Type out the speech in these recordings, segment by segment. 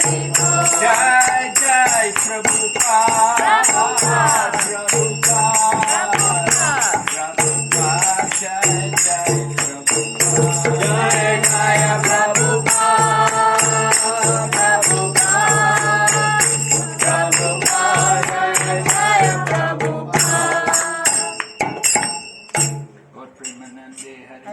Jai Jai Prabhupada, Prabhupada, Prabhupada, Jai Jai Prabhupada, Jai Jai Prabhupada, Prabhupada, Jai Jai Prabhupada. Lord Premanande Hari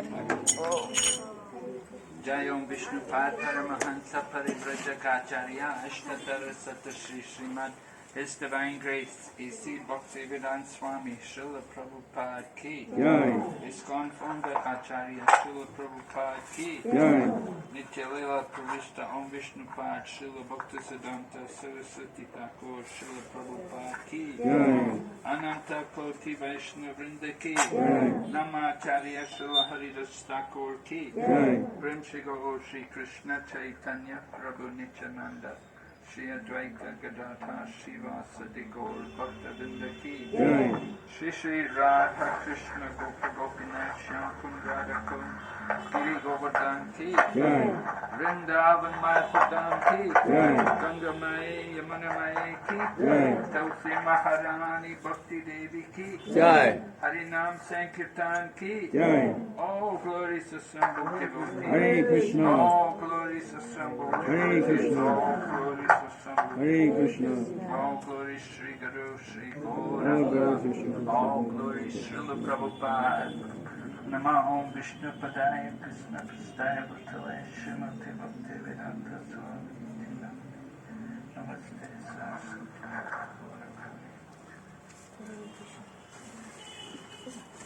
Jai Om Vishnupad Paramahansa Parivrajacharya Ashtatara Sata Shri Srimad His Divine Grace A.C. Bhaktisidanta Swami Srila Prabhupada Ki Jai. ISKCON Founder Acharya Srila Prabhupada Ki Jai. Nitya Leela Pravishta Om Vishnupad Srila Bhaktisidanta Sarasvati Thakur Srila Prabhupada Ki Jai. Ananta Koti Vaishnava Vrinda Ki Jai. Namacharya Srila Haridas Thakur Ki Jai. Prem Shri Gaur Shri Krishna Chaitanya Prabhu Nityananda Shri Advaita Gadadhar Srivasadi Gaur Bhaktavinda Ki Jai. Shri Shri Radha Krishna Gopa Gopinath Shyam Kund Radha Kund Giri Govardhan Ki Jai. Vrindavan Madhudan Ki Jai. Ganga Mae Yamuna Mae Ki Jai. Tulsi Maharani Bhakti Devi Ki Jai. Harinam Sankirtan Ki Jai. All glories assembled devotees. Hare Krishna. All glories assembled devotees. Hare Krishna. All glories assembled. Hare Krishna. All glories Shri Guru Shri Gauranga. All glories Srila Prabhupada. Nama Om Vishnu Padaya Krishna Prastaya Bhutale Srimati Bhaktivedanta Swami Namaste Sarasvati.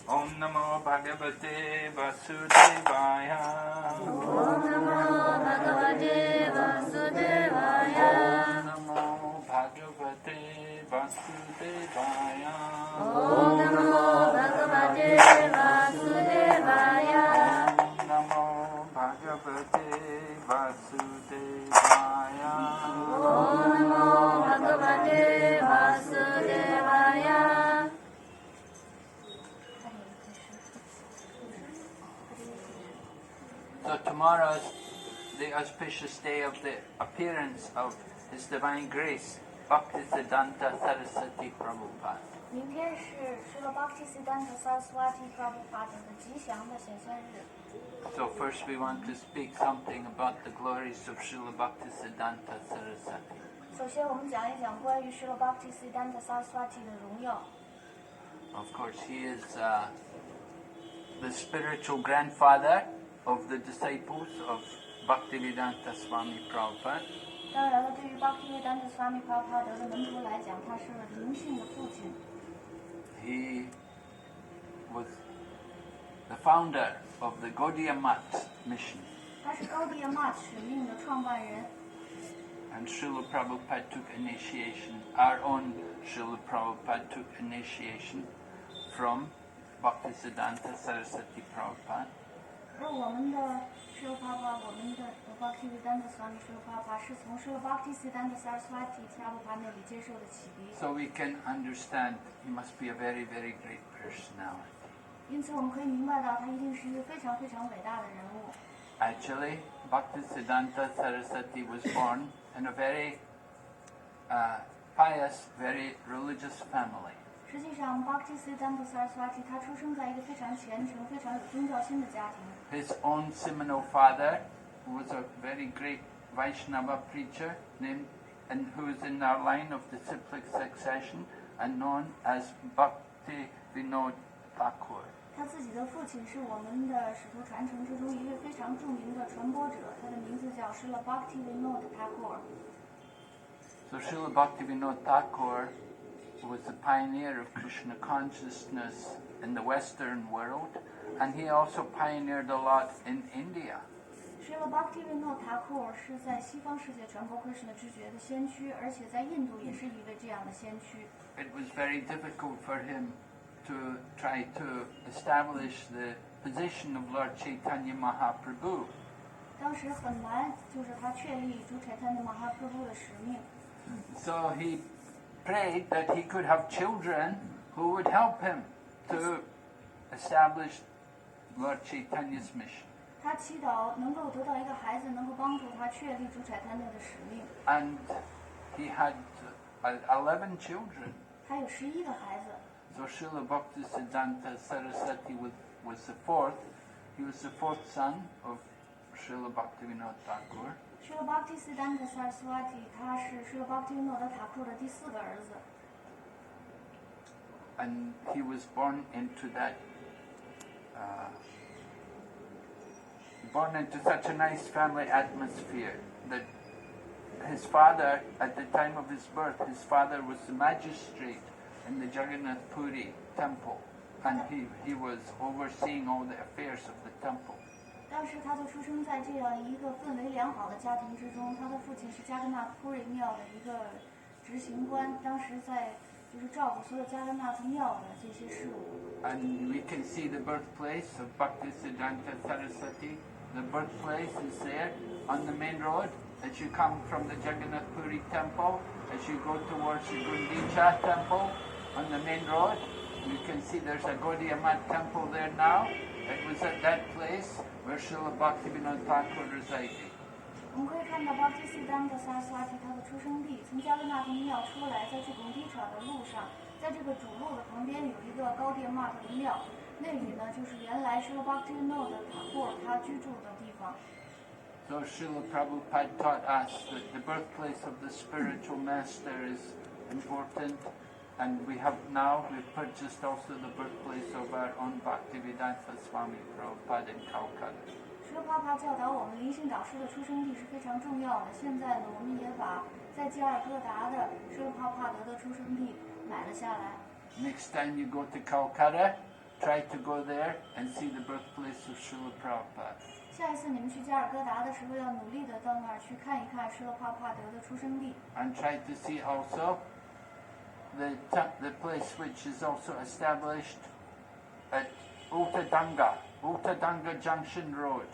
Om Namo Bhagavate Vasudevaya. Om Namo Bhagavate Vasudevaya. Om Namo Bhagavate Vasudevaya. Om Namo Bhagavate Vasudevaya. Om Namo Bhagavate Vasudevaya. Om Namo Bhagavate Vasudevaya. So tomorrow is the auspicious day of the appearance of His Divine Grace, Bhaktisidanta Sarasvati Prabhupada. 明天是Srila Bhaktisidanta Sarasvati Prabhupada 的吉祥的显现日。 So first we want to speak something about the glories of Srila Bhaktisidanta Sarasvati. 首先，我们讲一讲关于Srila Bhaktisidanta Sarasvati 的荣耀。 Of course, he is the spiritual grandfather of the disciples of Bhaktivedanta Swami Prabhupada. 当然了，对于 Bhaktivedanta Swami Prabhupada 的门徒来讲，他是灵性的父亲。 He was the founder of the Gaudiya Math mission. 他是高迪亚 Math 使命的创办人。 And Srila Prabhupada took initiation, our own Srila Prabhupada took initiation from Bhaktisiddhanta Saraswati Prabhupada. 而我们的Srila Prabhupada，我们的Bhaktivedanta Swami Srila Prabhupada 是从Srila Bhaktisiddhanta Saraswati Prabhupada 那里接受的启迪。 So we can understand he must be a very, very great personality. 因此，我们可以明白到，他一定是一个非常非常伟大的人物。 Actually, Bhaktisiddhanta Saraswati was born in a very pious, very religious family. 实际上 ，Bhaktisiddanta Saraswati 他出生在一个非常虔诚、非常有宗教心的家庭。 His own seminal father was a very great Vaishnava preacher named, and who is in our line of disciplic succession and known as Bhaktisidanta Thakur. 他自己的父亲是我们的使徒传承之中一位非常著名的传播者，他的名字叫Srila Bhaktivedanta Thakur。 So Srila Bhaktivedanta Thakur was the pioneer of Krishna consciousness in the Western world, and he also pioneered a lot in India. Srila Bhaktivedanta Thakur 是在西方世界传播 Krishna 知觉的先驱，而且在印度也是一位这样的先驱。 It was very difficult for him to try to establish the position of Lord Chaitanya Mahaprabhu. 当时很难，就是他确立主Chaitanya Mahaprabhu 的使命。 So he prayed that he could have children who would help him to establish Lord Chaitanya's mission. 他祈祷能够得到一个孩子，能够帮助他确立主宰他那的使命。 And he had 11 children. 他有11个孩子。 So Srila Bhaktisidanta Sarasvati was the fourth. He was the fourth son of Srila Bhaktivinoda Thakur. Srila Bhaktisidanta Sarasvati 他是 Srila Bhaktivinoda Thakur 的第4个儿子。 And he was born into such a nice family atmosphere that his father, at the time of his birth, his father was the magistrate in the Jagannath Puri temple, and he was overseeing all the affairs of the temple. 当时他就出生在这样一个氛围良好的家庭之中，他的父亲是加格纳普瑞庙的一个执行官，当时在就是照顾所有加格纳特庙的这些事务。 And we can see the birthplace of Bhaktisidanta Saraswati. The birthplace is there on the main road. As you come from the Jagannath Puri temple, as you go towards the Gundicha temple on the main road, you can see there's a Gaudiya Math temple there now. It was at that place where Srila Bhaktivinoda Thakur resided. 我们可以看到巴基斯坦的萨斯瓦提他的出生地，从加格纳特庙出来，在去贡地场的路上，在这个主路的旁边有一个高殿玛特的庙，那里呢就是原来是巴基斯坦的塔库他居住的地方。 So Srila Prabhupada taught us that the birthplace of the spiritual master is important, and we've purchased also the birthplace of our own Bhaktivedanta Swami Prabhupada in Calcutta. 舍帕帕教导我们灵性导师的出生地是非常重要的。现在呢，我们也把在加尔各答的舍帕帕德的出生地买了下来。 Next time you go to Calcutta, try to go there and see the birthplace of Srila Prabhupada. 下一次你们去加尔各答的时候，要努力的到那儿去看一看舍帕帕德的出生地。 And try to see also the place which is also established at Uttadanga Junction Road.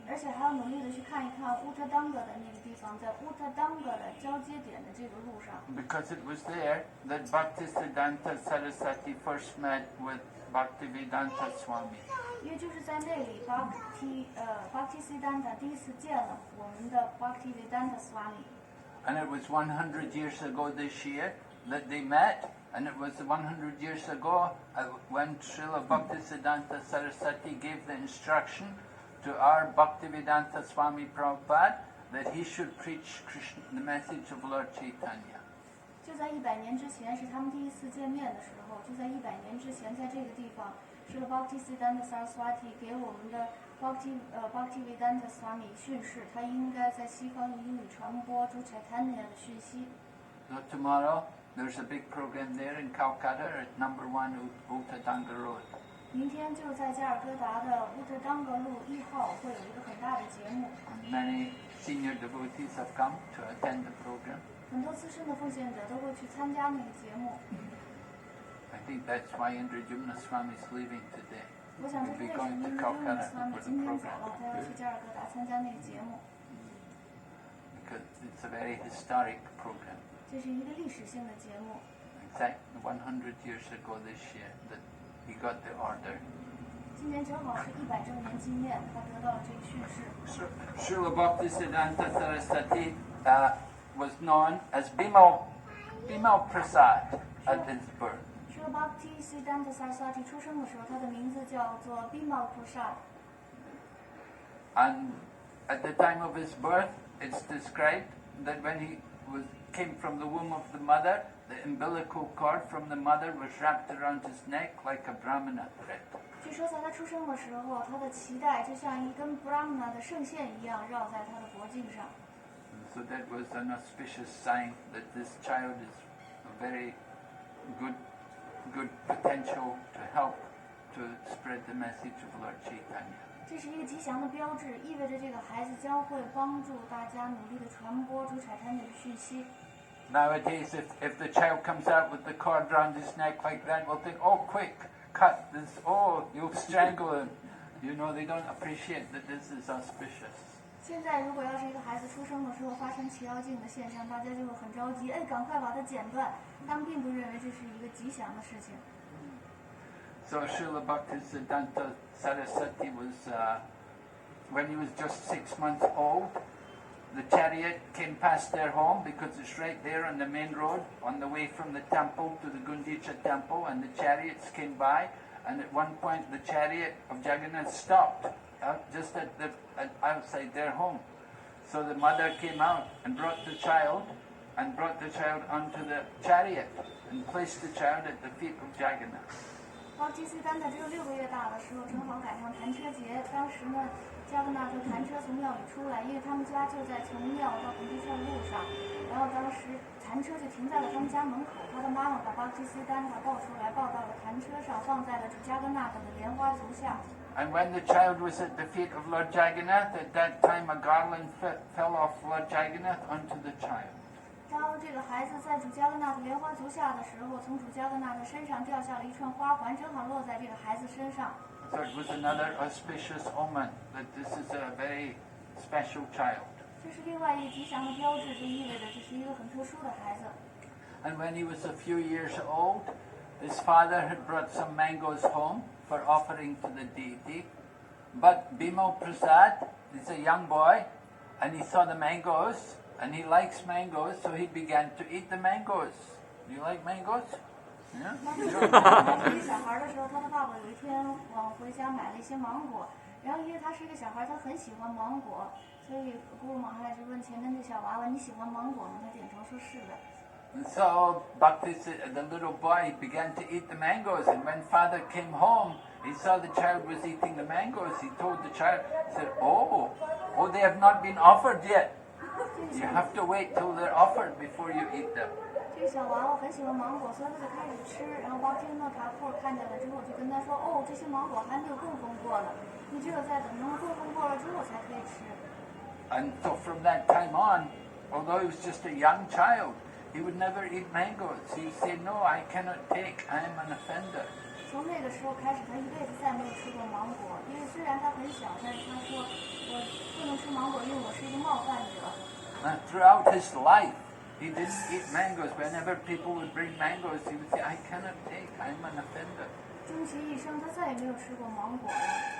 而且还要努力的去看一看乌特当格的那个地方，在乌特当格的交接点的这个路上。 Because it was there that Bhaktisiddhanta Saraswati first met with Bhaktivedanta Swami. 因为就是在那里，Bhaktisidanta 第一次见了我们的 Bhaktivedanta Swami。 And it was 100 years ago this year that they met, and it was 100 years ago when Srila Bhaktisiddhanta Saraswati gave the instruction to our Bhaktivedanta Swami Prabhupada that he should preach the message of Lord Chaitanya. 就在100年之前，是他们第一次见面的时候，就在100年之前，在这个地方，是 Bhaktisidanta Saraswati 给我们的 Bhaktivedanta Swami 训示，他应该在西方英语传播主 Chaitanya 的讯息。 So tomorrow there's a big program there in Calcutta at number 1 Uttadanga Road. 明天就在加尔各答的乌特当格路1号会有一个很大的节目。 And many senior devotees have come to attend the program. 很多资深的奉献者都会去参加那个节目。 I think that's why Indrajumna Swami is leaving today. 我想这 He'll 是 be 为什 going 么 to 因为 Calcutta 斯瓦米 for 今 the 天走 program 了，他要去加尔各答参加那个节目。 because it's a very historic program. 这是一个历史性的节目。 In fact, 100 years ago this year that he got the order. 今年正好是100周年纪念，他得到了这个训示。 Srila Bhaktisiddhanta Saraswati was known as Bimal Prasad at his birth. 是 Bhaktisidanta Saraswati 出生的时候，他的名字叫做 Bimal Prasad。 And at the time of his birth, it's described that when he came from the womb of the mother, the umbilical cord from the mother was wrapped around his neck like a brahmana thread. 据说在他出生的时候，他的脐带就像一根 Brahmana 的圣线一样绕在他的脖颈上。 So that was an auspicious sign that this child is a very good potential to help to spread the message of Lord Chaitanya. 这是一个吉祥的标志，意味着这个孩子将会帮助大家努力的传播主彩坛的讯息。 Nowadays, if the child comes out with the cord round his neck like that, we'll think, oh, quick, cut this, oh, you'll strangle him. You know, they don't appreciate that this is auspicious. 现在如果要是一个孩子出生的时候发生脐腰镜的现象，大家就会很着急，哎，赶快把它剪断。他们并不认为这是一个吉祥的事情。 So Srila Bhaktisiddhanta Saraswati was when he was just 6 months old, the chariot came past their home because it's right there on the main road on the way from the temple to the Gundicha temple, and the chariots came by, and at one point the chariot of Jagannath stopped just outside their home. So the mother came out and brought the child onto the chariot and placed the child at the feet of Jagannath. Bhaktisidanta 只有6个月大的时候，正好赶上弹车节。当时呢，加格纳就弹车从庙里出来，因为他们家就在从庙到红地上的路上。然后当时弹车就停在了他们家门口，他的妈妈把 Bhaktisidanta 抱出来，抱到了弹车上，放在了加格纳的莲花足下。And when the child was at the feet of Lord Jagannath, at that time a garland fell off Lord Jagannath onto the child. 当这个孩子在主加格纳的莲花足下的时候，从主加格纳的身上掉下了一串花环，正好落在这个孩子身上。So it was another auspicious omen that this is a very special child. 这是另外一个吉祥的标志，就意味着这是一个很特殊的孩子。And when he was a few years old, his father had brought some mangoes home for offering to the deity. But Bhimo Prasad is a young boy, and he saw the mangoes, and he likes mangoes, so he began to eat the mangoes. Do you like mangoes? Yeah? 他是一个小孩的时候，他的爸爸有一天回家买了一些芒果，然后因为他是一个小孩，他很喜欢芒果，所以古鲁玛哈拉就问前面这小娃娃：“你喜欢芒果吗？”他点头说是的。And so the little boy began to eat the mangoes, and when father came home, he saw the child was eating the mangoes. He told the child, said, "Oh, they have not been offered yet. You have to wait till they're offered before you eat them." 这个小娃娃很喜欢芒果，所以他就开始吃。然后Bhaktisidanta看见了之后，就跟他说：“哦，这些芒果还没有供奉过呢，你只有在等他们供奉过了之后才可以吃。” And so from that time on, although he was just a young child, he would never eat mangoes. He would say, "No, I cannot take. I am an offender." 从那个时候开始，他一辈子再没有吃过芒果，因为虽然他很小，但是他说我不能吃芒果，因为我是一个冒犯者。And throughout his life, he didn't eat mangoes. Whenever people would bring mangoes, he would say, "I cannot take. I am an offender." 终其一生，他再也没有吃过芒果了。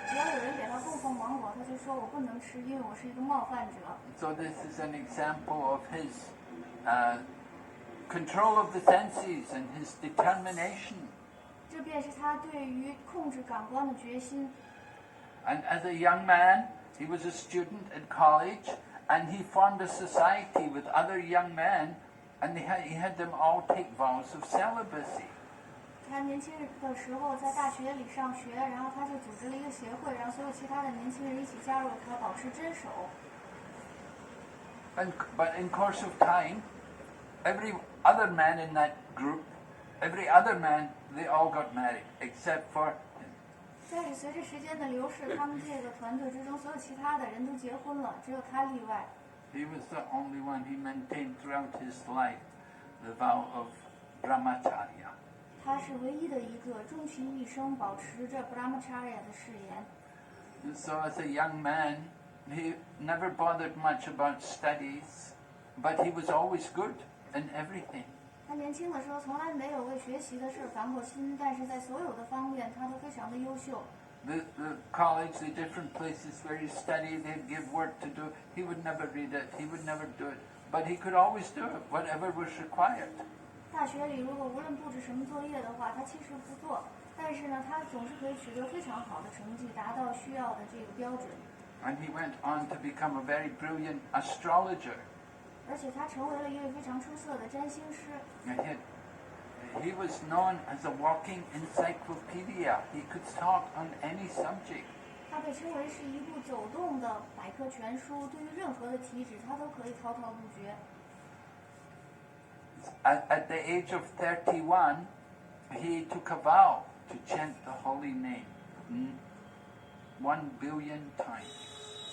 只要有人给他供奉芒果，他就说我不能吃，因为我是一个冒犯者。So this is an example of his control of the senses and his determination. 这便是他对于控制感官的决心。And as a young man, he was a student at college, and he formed a society with other young men, and he had them all take vows of celibacy. 他年轻的时候在大学里上学，然后他就组织了一个协会，让所有其他的年轻人一起加入他，保持贞守。But in course of time, every other man in that group, every other man, they all got married, except for him. 但是随着时间的流逝，他们这个团队之中，所有其他的人都结婚了，只有他例外。He was the only one. He maintained throughout his life the vow of brahmacharya. 他是唯一的一个终其一生保持着 brahmacharya 的誓言。And so as a young man, he never bothered much about studies, but he was always good in everything. 他年轻的时候从来没有为学习的事烦过心，但是在所有的方面他都非常的优秀。The college, the different places where he studied, they'd give work to do. He would never read it. He would never do it. But he could always do it, whatever was required. 大学里如果无论布置什么作业的话，他其实不做，但是呢，他总是可以取得非常好的成绩，达到需要的这个标准。And he went on to become a very brilliant astrologer. 而且他成为了一位非常出色的占星师。He was known as a walking encyclopedia. He could talk on any subject. 他被称为是一部走动的百科全书，对于任何的题旨，他都可以滔滔不绝。At the age of 31, he took a vow to chant the holy name 1 billion times.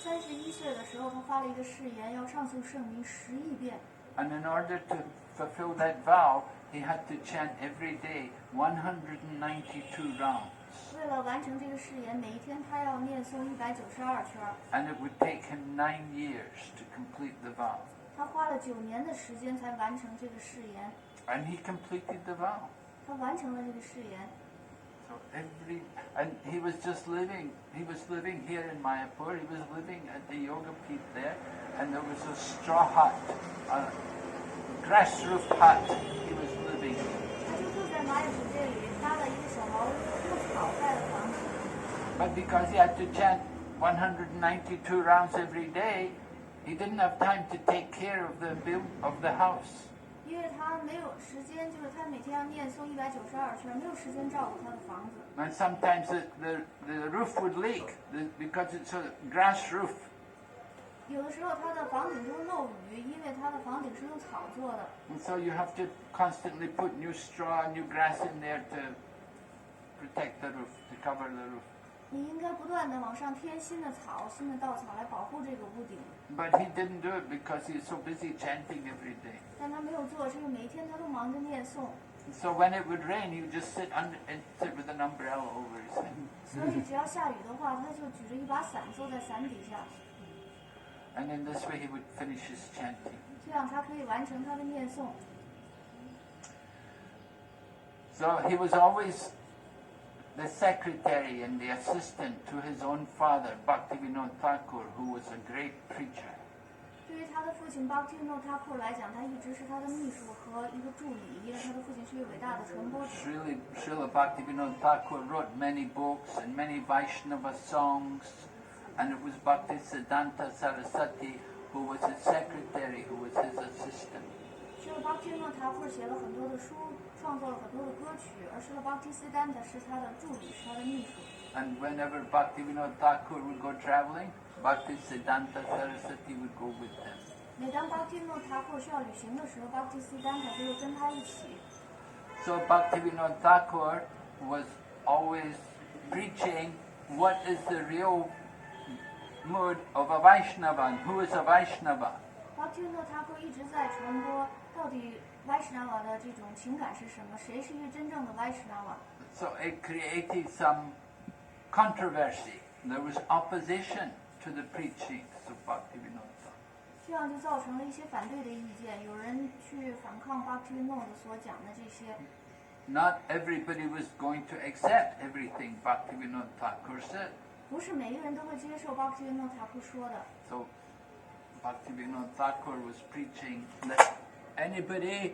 31岁的时候，他发了一个誓言，要唱诵圣名10亿遍。And in order to fulfill that vow, he had to chant every day 192 rounds. 为了完成这个誓言，每一天他要念诵192圈。And it would take him 9 years to complete the vow. 他花了9年的时间才完成这个誓言。And he completed the vow. 他完成了这个誓言。So and he was living here in Mayapur, he was living at the yoga peeth there, and there was a straw hut, a grass roof hut he was living in. 他就住在马也普这里，搭了一个小茅屋，用草盖的房子。 But because he had to chant 192 rounds every day, he didn't have time to take care of the house. 因为他没有时间，就是他每天要念诵192圈，没有时间照顾他的房子。 And sometimes the roof would leak because it's a grass roof. 有的时候他的房顶就会漏雨，因为他的房顶是用草做的。 And so you have to constantly put new straw, new grass in there to protect the roof, to cover the roof. 你应该不断的往上添新的草、新的稻草来保护这个屋顶。 But he didn't do it because he's so busy chanting every day. 但他没有做，是因为每一天他都忙着念诵。 So when it would rain, he would just sit with an umbrella over his head. 所以只要下雨的话，他就举着一把伞坐在伞底下。 And in this way he would finish his chanting. 这样他可以完成他的念诵。 So he was always the secretary and the assistant to his own father, Bhaktisidanta Thakur, who was a great preacher. 对于他的父亲 Bhaktisidanta Thakur 来讲，他一直是他的秘书和一个助理，因为他的父亲是一个伟大的传播者。 Srila Bhaktisidanta Thakur wrote many books and many Vaishnava songs, and it was Bhaktisidanta Sarasvati who was his secretary, who was his assistant. 是了 Bhaktisidanta Thakur 写了很多的书，创作了很多的歌曲，而是了 Bhaktisidanta 是他的助理，是他的秘书。 And whenever Bhaktisidanta Thakur would go traveling, Bhaktisidanta Sarasvati would go with them. 每当 Bhaktisidanta Thakur 需要旅行的时候 ，Bhaktisidanta 就会跟他一起。 So Bhaktisidanta Thakur was always preaching what is the real mood of a Vaishnava and who is a Vaishnava. Bhaktisidanta Thakur 一直在传播到底 Vaishnava 的这种情感是什么，谁是一个真正的 Vaishnava。 So it created some controversy. There was opposition to the preachings of Bhaktivedanta. 这样就造成了一些反对的意见，有人去反抗 Bhaktivedanta 所讲的这些。 Not everybody was going to accept everything Bhaktivedanta Thakur said. 不是每一个人都会接受 Bhaktivedanta Thakur 说的。 So Bhaktivedanta Thakur was preaching that anybody,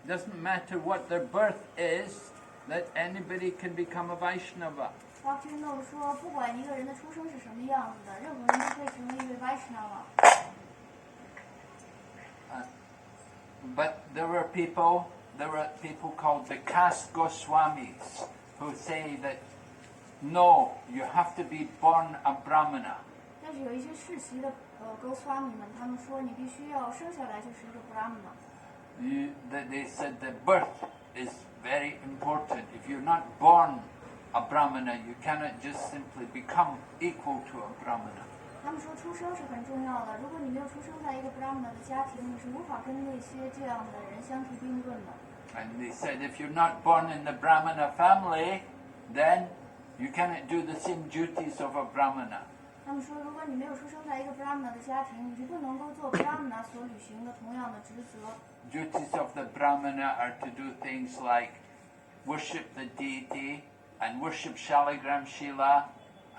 doesn't matter what their birth is, that anybody can become a Vaishnava. Bhaktivedanta 说，不管一个人的出生是什么样子的，任何人都可以成为一位 Vaishnava。 But there were people called the caste Goswamis who say that no, you have to be born a Brahmana. 但是有一些世袭的Goswami 们，他们说你必须要生下来就是一个 Brahmana。 They said that birth is very important. If you're not born a Brahmana, you cannot just simply become equal to a Brahmana. 他们说出生是很重要的，如果你没有出生在一个 Brahmana 的家庭，你是无法跟那些这样的人相提并论的。 And they said if you're not born in the Brahmana family, then you cannot do the same duties of a Brahmana. 他们说，如果你没有出生在一个 Brahmana 的家庭，你就不能够做 Brahmana 所履行的同样的职责。 Duties of the Brahmana are to do things like worship the deity and worship Shaligram Shila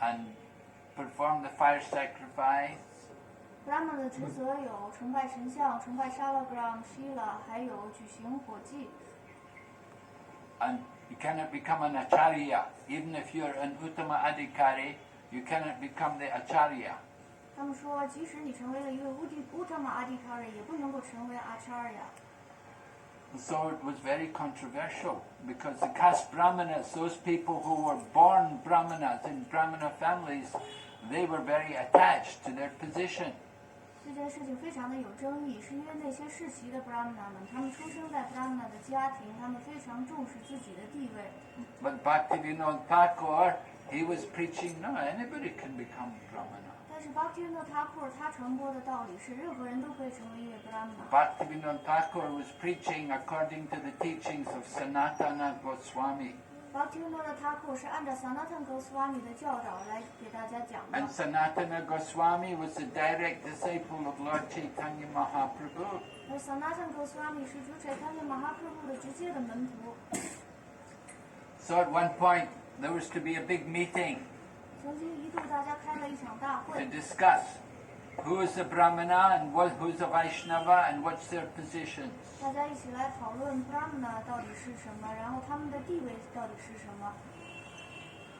and perform the fire sacrifice. Brahmana 的职责有崇拜神像、崇拜 Shalagram Shila， 还有举行火祭。 And you cannot become an acharya. Even if you're an uttama adhikari, you cannot become the acharya. 他们说，即使你成为了一位 Uttama Adhikari， 也不能够成为 Acharya。 So it was very controversial because the caste Brahmanas, those people who were born Brahmanas in Brahmana families, they were very attached to their position. 这件事情非常的有争议，是因为那些世袭的 Brahmana 们，他们出生在 Brahmana 的家庭，他们非常重视自己的地位。 But Bhaktivedanta Thakur, he was preaching, no, anybody can become Brahmana. 但是 Bhaktivedanta Thakur 他传播的道理是，任何人都可以成为一位 Brahmana。 Bhaktivedanta Thakur was preaching according to the teachings of Sanatana Goswami. Bhaktivedanta Thakur 是按照 Sanatana Goswami 的教导来给大家讲的。 And Sanatana Goswami was a direct disciple of Lord Chaitanya Mahaprabhu. 而 Sanatana Goswami 是主 Chaitanya Mahaprabhu 的直接的门徒。So at one point there was to be a big meeting 曾经一度大家开了一场大 to 会， discuss who is a Brahmana and who's a Vaishnava and what's their positions. 大家一起来讨论 Brahmana 到底是什么，然后他们的地位到底是什么。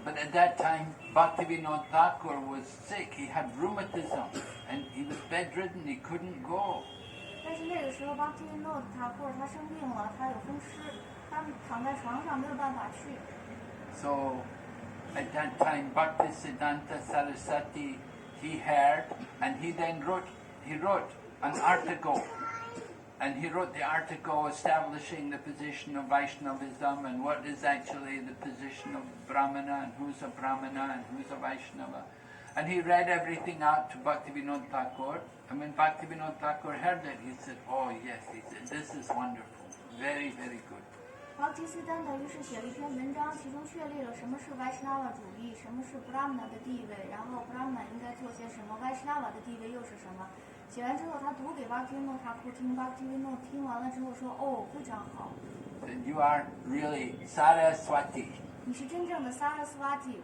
But at that time, Bhaktisidanta Thakur was sick. He had rheumatism and he was bedridden. He couldn't go. 但是那个时候 Bhaktisidanta Thakur 他生病了，他有风湿，他躺在床上没有办法去。 So at that time, Bhaktisidanta Sarasvati, he heard and he then wrote an article. And he wrote the article establishing the position of Vaishnavism and what is actually the position of Brahmana and who's a Brahmana and who's a Vaishnava. And he read everything out to Bhaktisidanta Thakur. And when Bhaktisidanta Thakur heard it, he said, oh yes, he said, this is wonderful, very, very good. Bhaktisidanta 于是写了一篇文章，其中确立了什么是 Vaishnava 主义，什么是 Brahmana 的地位，然后 Brahmana 应该做些什么 ，Vaishnava 的地位又是什么。写完之后，他读给 Bhaktisidanta Thakur 听 ，Bhaktisidanta 听完了之后说：“哦，非常好。” And you are really Sarasvati. 你是真正的 Sarasvati，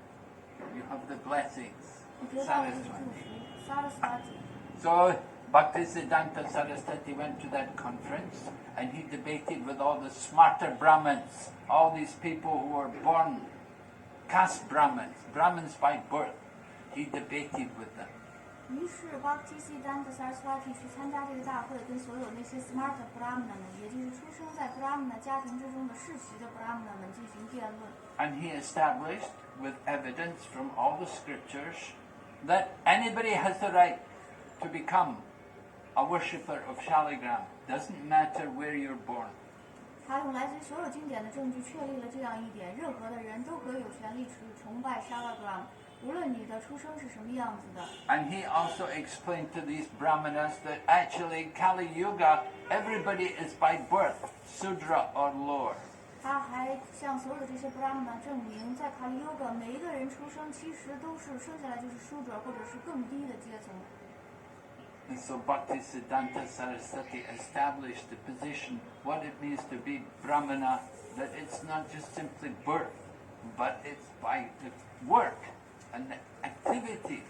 You have the blessings. 你得到了这个祝福 ，Sarasvati。 So Bhaktisiddhanta Saraswati went to that conference and he debated with all the smarter Brahmins, all these people who were born caste Brahmins, Brahmins by birth. He debated with them. 于是 Bhaktisiddanta Saraswati 去参加这个大会，跟所有那些 smart Brahmana 们，也就是出生在 Brahmana 家庭之中的世袭的 Brahmana 们进行辩论。And he established with evidence from all the scriptures that anybody has the right to become a worshipper of Shaligram. Doesn't matter where you're born. 他用来自于所有经典的证据确立了这样一点：任何的人都可以有权利去崇拜 Shaligram。 无论你的出生是什么样子的。 And he also explained to these brahmanas that actually Kali Yuga, everybody is by birth, Sudra or lower. 他还向所有这些 Brahmana 证明，在 Kali Yuga 每一个人出生其实都是生下来就是 Shudra 或者是更低的阶层。 And so Bhaktisiddhanta Saraswati established the position, what it means to be Brahmana, that it's not just simply birth, but it's by the work and the activities.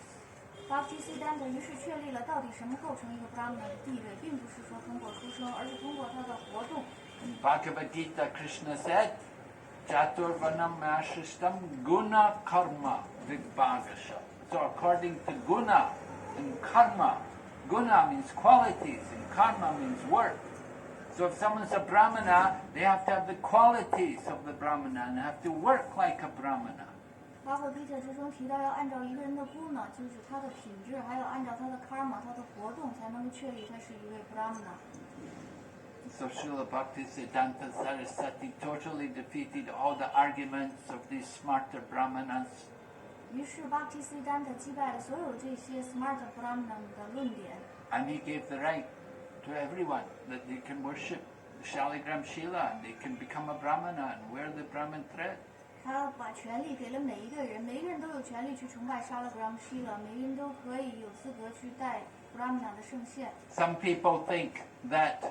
Bhaktisiddhanta 于是确立了到底什么构成一个 Brahmana 的地位，并不是说通过出生，而是通过他的活动。 In Bhagavad Gita, Krishna said, Chaturvanam Ashishtam Guna Karma Vigbhagasha. So according to Guna and Karma, Guna means qualities and Karma means work. So if someone's a Brahmana, they have to have the qualities of the Brahmana and have to work like a Brahmana. 巴赫比特之中提到要按照一个人的guna，就是他的品质，还有按照他的 karma， 他的活动，才能够确立他是一位 Brahmana。 So Srila Bhaktisiddhanta Saraswati totally defeated all the arguments of these smarter Brahmanas. 于是 Bhaktisiddhanta 击败了所有这些 smart Brahmana 的论点。 And he gave the right to everyone that they can worship the Shaligram Shila and they can become a Brahmana and wear the Brahman thread. 他把权利给了每一个人，每一个人都有权利去崇拜沙拉格拉姆希了，每一个人都可以有资格去戴 Brahmana 的圣线。 Some people think that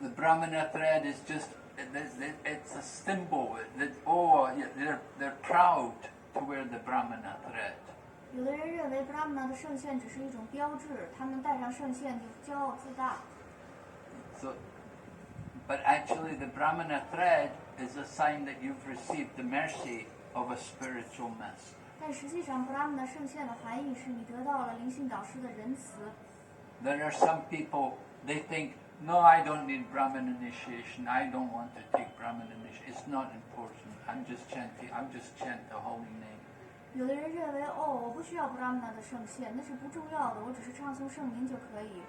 the Brahmana thread is just, it's a symbol that, oh, they're proud to wear the Brahmana thread. 有的人认为 Brahmana 的圣线只是一种标志，他们戴上圣线就骄傲自大。 So, but actually the Brahmana thread is a sign that you've received the mercy of a spiritual master. 但实际上 Brahmana 圣线的含义是你得到了灵性导师的仁慈。 There are some people, they think, no, I don't need Brahman initiation. I don't want to take Brahman initiation. It's not important. I'm just chant the holy name. 有的人认为，哦，我不需要 Brahmana 的圣线，那是不重要的，我只是唱诵圣名就可以。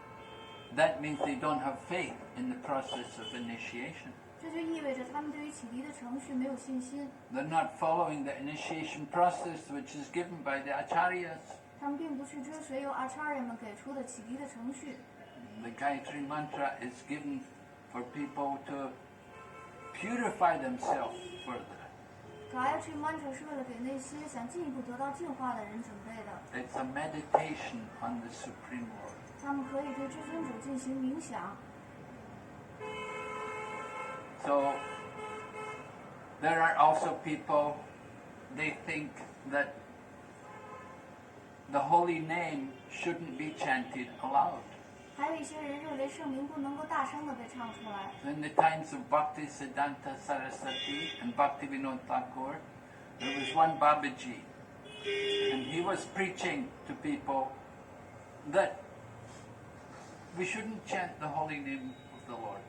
That means they don't have faith in the process of initiation. 这就意味着他们对于启迪的程序没有信心。 They're not following the initiation process which is given by the acharyas. 他们并不去追随由 Acharya 们给出的启迪的程序。 The Gayatri Mantra is given for people to purify themselves further. Gayatri Mantra 是为了给那些想进一步得到净化的人准备的。 It's a meditation on the Supreme Lord. 他们可以对至尊主进行冥想。 So, There are also people, they think that the holy name shouldn't be chanted aloud. 还有一些人认为圣名不能够大声的被唱出来。 In the times of Bhaktisidanta, Sarasvati and Bhaktivinod Thakur, there was one Babaji, and he was preaching to people that we shouldn't chant the holy name of the Lord.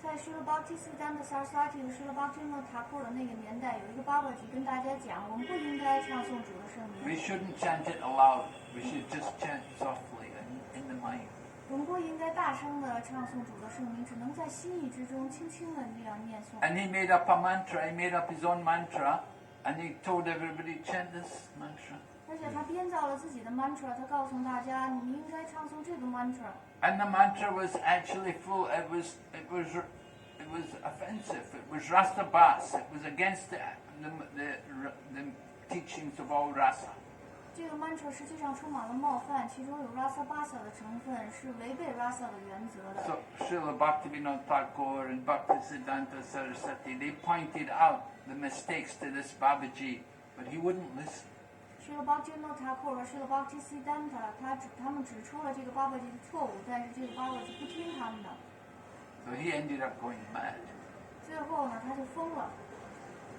在Srila Bhaktisidanta Sarasvati 和Srila Bhaktivinod Thakur 的那个年代，有一个巴巴吉跟大家讲，我们不应该唱诵主的圣 We 名， shouldn't chant it aloud. We should just chant softly in the mind. 我们不应该大声的唱诵主的圣名，只能在心意之中轻轻的这样念诵。 And he made up a mantra. He made up his own mantra, and he told everybody, chant this mantra. 而且他编造了自己的 mantra， 他告诉大家，你们应该唱诵这个 mantra。 And the mantra was actually full. It was offensive. It was rasa bas. It was against the teachings of all rasa. 这个 mantra 实际上充满了冒犯，其中有 rasa basa 的成分，是违背 rasa 的原则的。 So Srila Bhaktivinod Thakur and Bhaktisiddhanta Saraswati, they pointed out the mistakes to this Babaji, but he wouldn't listen. Srila Bhaktivinod Thakur 和 Srila Bhaktisiddhanta 他们指出了这个巴巴吉的错误，但是这个巴巴吉不听他们的。 So he ended up going mad, 最后呢，他就疯了，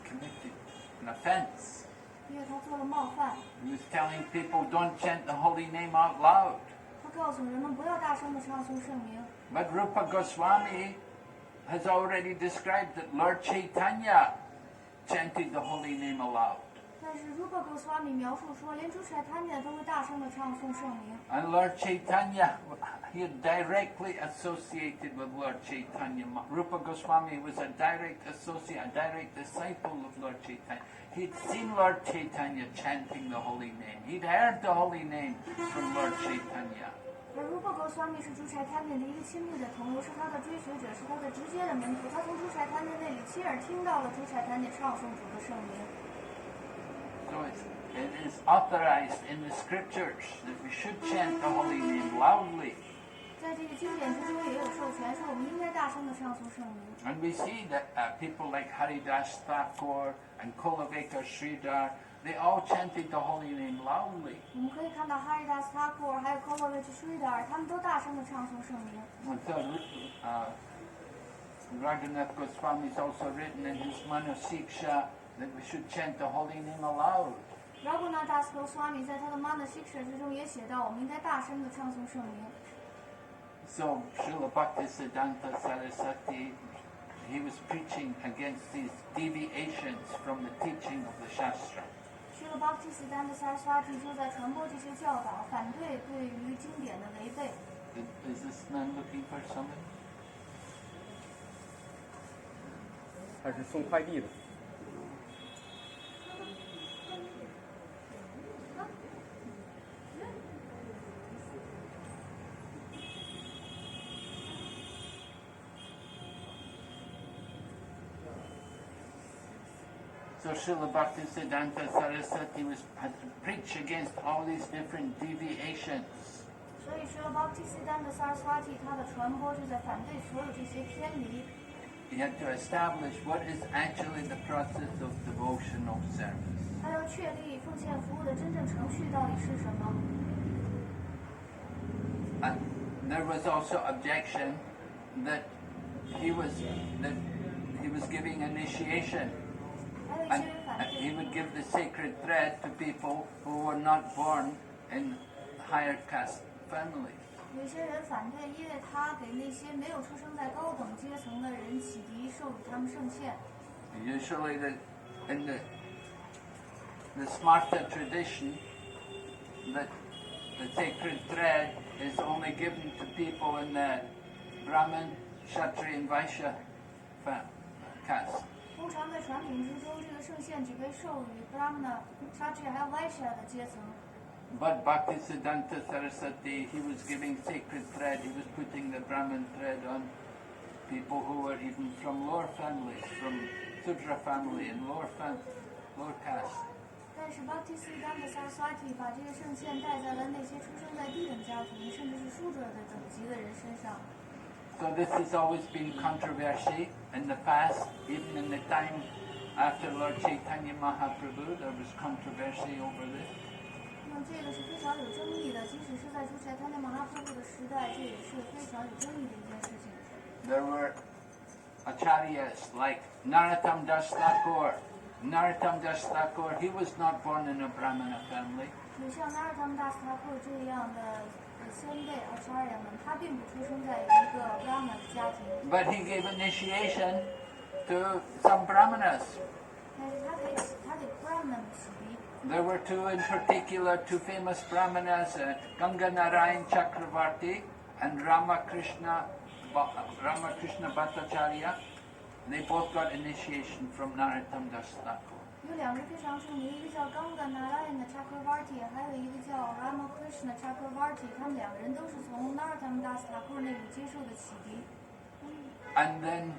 committed an offense. 因为他做了冒犯。 He was telling people, don't chant the holy name out loud. 他告诉人们不要大声的唱诵圣名。 But Rupa Goswami has already described that Lord Chaitanya chanted the holy name aloud. 但是 Rupa Goswami 描述说，连主彩贪念都会大声的唱诵圣名。 And Lord Chaitanya, he had directly associated with Lord Chaitanya. Rupa Goswami was a direct associate, a direct disciple of Lord Chaitanya. He'd seen Lord Chaitanya chanting the holy name. He'd heard the holy name from Lord Chaitanya. 而 Rupa Goswami 是主彩贪念的一个亲密的同流，是他的追随者，是他的直接的门徒。他从主彩贪念那里亲耳听到了主彩贪念唱诵主的圣名。 So it is authorized in the scriptures that we should chant the holy name loudly. 在这个经典之中也有授权，说我们应该大声的唱诵圣名。 And we see that people like Haridas Thakur and Kulaveka Sridhar, they all chanted the holy name loudly. 我们可以看到 Haridas Thakur 还有 Kolovich Sridhar， 他们都大声的唱诵圣名。 And so Raghunath Goswami has also written in his Manasiksha that we should chant the holy name aloud. Raghunath Das Goswami 在他的 Manasiksha 之中也写到，我们应该大声的唱诵圣名。 So Srila Bhaktisiddhanta Sarasvati, he was preaching against these deviations from the teaching of the Shastra. Srila Bhaktisiddhanta Sarasvati 就在传播这些教导，反对对于经典的违背。 Is this man looking for somebody? 他是送快递的。 So Srila Bhaktisiddhanta Saraswati had to preach against all these different deviations. 所以说 Bhaktisiddhanta Sarasvati 他的传播就在反对所有这些偏离。 He had to establish what is actually the process of devotional service. 他要确立奉献服务的真正程序到底是什么。 And there was also objection that he was giving initiation. 还有一 And 些人反 he 对， would give the sacred thread to people who were not born in higher caste families. 有一些人反对，因为他给那些没有出生在高等阶层的人启迪，授予他们圣献。 Usually in the Smarta tradition, that the sacred thread is only given to people in the Brahmin, Kshatriya and Vaishya caste. 通常在传统之中，这个圣献只被授予 Brahmana、Kshatriya 还有 Vaishya 的阶层。 But Bhaktisiddhanta Saraswati, he was giving sacred thread, he was putting the Brahmin thread on people who were even from lower families, from Sudra family and lower caste. 但是 Bhaktisiddhanta Saraswati 把这个圣献带在了那些出生在低等家庭，甚至是疏者的等级的人身上。 So this has always been controversy in the past, even in the time after Lord Chaitanya Mahaprabhu, there was controversy over this. 那么这个是非常有争议的，即使是在主宰他那马哈普的时代，这也是非常有争议的一件事情。There were acharyas like Narottam Das Thakur. Narottam Das Thakur, he was not born in a Brahmana family. 有像纳尔他们大斯塔克这样的先辈Acharya们，他并不出生在一个 Brahmana 的家庭， But he gave initiation to some Brahmanas. 但是他给 Brahmana 们启迪。 There were two in particular, two famous Brahmanas, Ganga Narayan Chakravarti and Ramakrishna Bhattacharya. They both got initiation from Narottam Das Thakur. 有两个非常出名，一个叫 Ganga Narayan 的 Chakravarti， 还有一个叫 Ramakrishna Chakravarti， 他们两个人都是从 Narottam Das Thakur 那里接受的启迪。 And then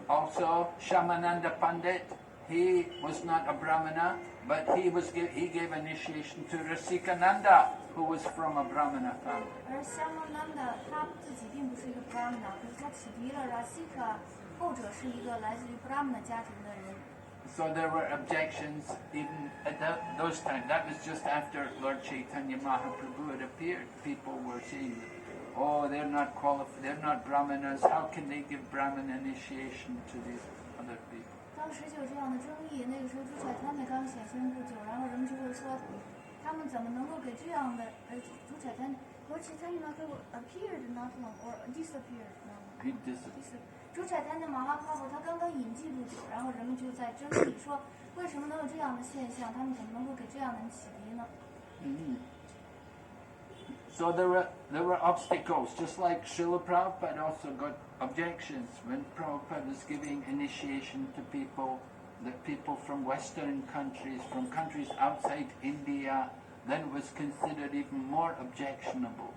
also Shamananda Pandit, he was not a Brahmana, but he gave initiation to Rasikananda, who was from a Brahmana family. 而 Shamananda 他自己并不是一个 Brahmana， 可是他启迪了 Rasika， 后者是一个来自于 Brahmana 家庭的人。 So there were objections even at those times. That was just after Lord Chaitanya Mahaprabhu had appeared. People were saying, oh, they're not qualified, they're not Brahmanas, how can they give Brahman initiation to these other people? 当时就有这样的争议，那个时候朱彩滩刚显现不久，然后人们就会说，他们怎么能够给这样的朱彩滩 Lord Chaitanya Mahaprabhu appeared not long or disappeared not long. He disappeared. 朱彩滩的马哈帕布他刚刚引进不久，然后人们就在争议说，为什么能有这样的现象？他们怎么能够给这样的人启迪呢？ So there were obstacles, just like Srila Prabhupada also got objections when Prabhupada was giving initiation to people, the people from Western countries, from countries outside India, then it was considered even more objectionable.